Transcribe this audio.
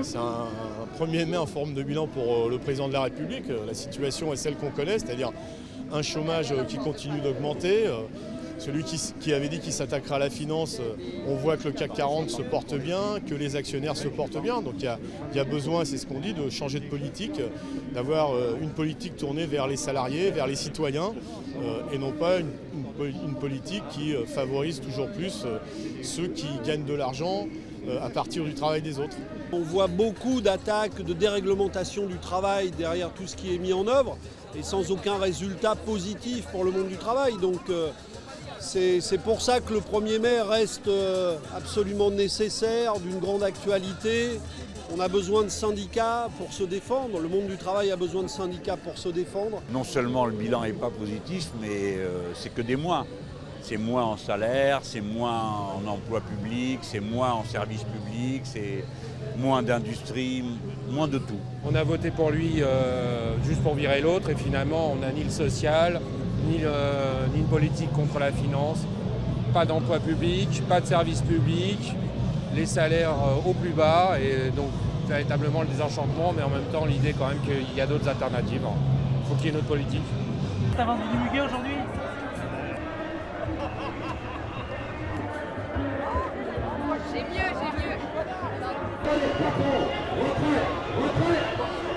C'est un 1er mai en forme de bilan pour le président de la République. La situation est celle qu'on connaît, c'est-à-dire un chômage qui continue d'augmenter. Celui qui avait dit qu'il s'attaquerait à la finance, on voit que le CAC 40 se porte bien, que les actionnaires se portent bien. Donc il y a besoin, c'est ce qu'on dit, de changer de politique, d'avoir une politique tournée vers les salariés, vers les citoyens, et non pas une politique qui favorise toujours plus ceux qui gagnent de l'argent à partir du travail des autres. On voit beaucoup d'attaques, de déréglementation du travail derrière tout ce qui est mis en œuvre et sans aucun résultat positif pour le monde du travail. Donc c'est pour ça que le 1er mai reste absolument nécessaire, d'une grande actualité. On a besoin de syndicats pour se défendre, le monde du travail a besoin de syndicats pour se défendre. Non seulement le bilan n'est pas positif, mais c'est que des moins. C'est moins en salaire, c'est moins en emploi public, c'est moins en service public, c'est moins d'industrie, moins de tout. On a voté pour lui juste pour virer l'autre et finalement on n'a ni le social, ni une politique contre la finance, pas d'emploi public, pas de service public, les salaires au plus bas et donc véritablement le désenchantement, mais en même temps l'idée quand même qu'il y a d'autres alternatives. Il faut qu'il y ait une autre politique. Avant de divulguer aujourd'hui. J'ai mieux. Retrait.